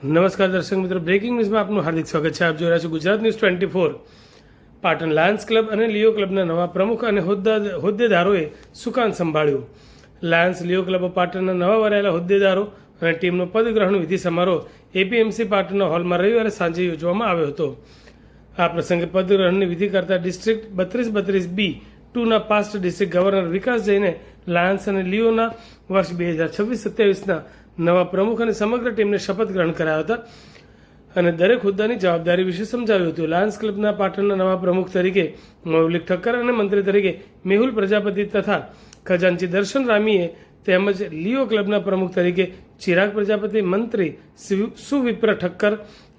નમસ્કાર દર્શક મિત્રો, બ્રેકિંગ ન્યૂઝમાં આપનું હાર્દિક સ્વાગત છે. આપ જોઈ રહ્યા છો Gujarat news 24. Patan Lions club અને લિયો ક્લબના નવા પ્રમુખ અને હોદ્દેદારોએ સુકાન સંભાળ્યું. લાયન્સ લિયો ક્લબ પાટણના નવા વરાયેલા હોદ્દેદારો અને ટીમનો પદગ્રહણ વિધિ સમારોહ એપીએમસી પાટણના હોલમાં રવિવારે સાંજે યોજવામાં આવ્યો હતો. આ પ્રસંગે પદગ્રહણની વિધિ કરતા ડિસ્ટ્રિક્ટ 3232B2ના પાસ્ટ ડિસ્ટ્રિક્ટ ગવર્નર વિકાસ જૈને લાયન્સ અને લિયોના વર્ષ 2026-27ના નવા પ્રમુખ અને સમગ્ર ટીમને શપથ ગ્રહણ કરાયા હતા અને દરેક હોદ્દાની જવાબદારી વિશે સમજાવ્યું હતું. લાયન્સ ક્લબના પાટણના નવા પ્રમુખ તરીકે મૌલિક ઠક્કર અને મંત્રી તરીકે મેહુલ પ્રજાપતિ તથા ખજાનચી દર્શન રામીએ તેમજ લિયો ક્લબના પ્રમુખ તરીકે ચિરાગ પ્રજાપતિ, મંત્રી સુવિપ્ર ઠક્કર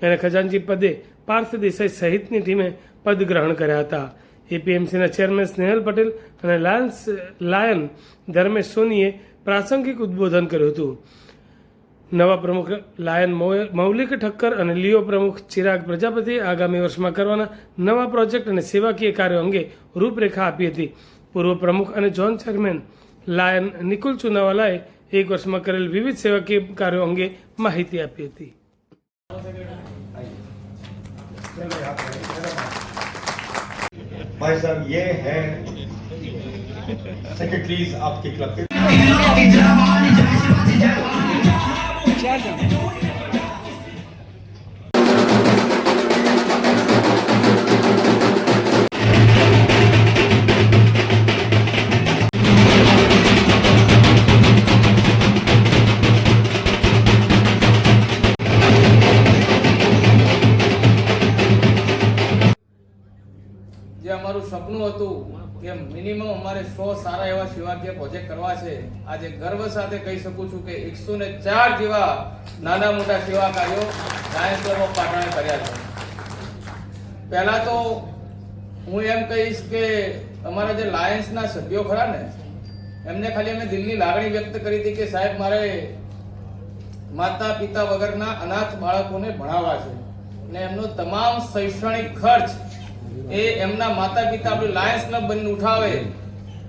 અને ખજાનચી પદે પાર્થ દેસાઈ સહિતની ટીમે પદગ્રહણ કર્યા હતા. એપીએમસીના ચેરમેન સ્નેહલ પટેલ અને લાયન ધર્મેશ સોનીએ પ્રાસંગિક ઉદ્બોધન કર્યું હતું. નવા પ્રમુખ લાયન મૌલિક ઠક્કર અને લિયો પ્રમુખ ચિરાગ પ્રજાપતિએ આગામી વર્ષમાં કરવાના નવા પ્રોજેક્ટ અને સેવાકીય કાર્યો અંગે રૂપરેખા આપી હતી. પૂર્વ પ્રમુખ અને ઝોન ચેરમેન લાયન નિકુલ ચુનાવાલાએ એક વર્ષમાં કરેલ વિવિધ સેવાકીય કાર્યો અંગે માહિતી આપી હતી. भाई साहब ये है सेक्रेटरीज आपके क्लब के। જે અમારું સપનું હતું કે મિનિમમ અમારે 100 સારા એવા સેવાકીય પ્રોજેક્ટ કરવા છે, આજે ગર્વ સાથે કહી શકું છું કે 104 જેવા નાના મોટા સેવા કાર્યો લાયન્સ ક્લબ ઓફ પાટણે કર્યા છે. પહેલા તો હું એમ કહીશ કે અમારા જે લાયન્સના સભ્યો ખરા ને, એમને ખાલી અમે દિલની લાગણી વ્યક્ત કરી હતી કે સાહેબ મારે માતા પિતા વગરના અનાથ બાળકોને ભણાવવા છે અને એમનો તમામ શૈક્ષણિક ખર્ચ એ એમના માતા પિતા આપણું લાયન્સ ક્લબ બનીને ઉઠાવે.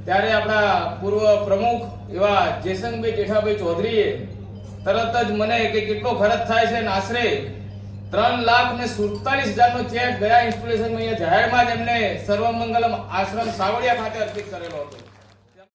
ત્યારે આપણા પૂર્વ પ્રમુખ એવા જેસંગભાઈ જેઠાભાઈ ચૌધરીએ તરત જ મને કે કેટલો ખર્ચ થાય છે, આશરે 3,47,000 નો ચેક ગયા ઇન્સ્ટોલેશનમાં અહીંયા જાહેરમાં જ એમને સર્વમંગલમ આશ્રમ સાવડિયા ખાતે અર્પિત કરેલો હતો.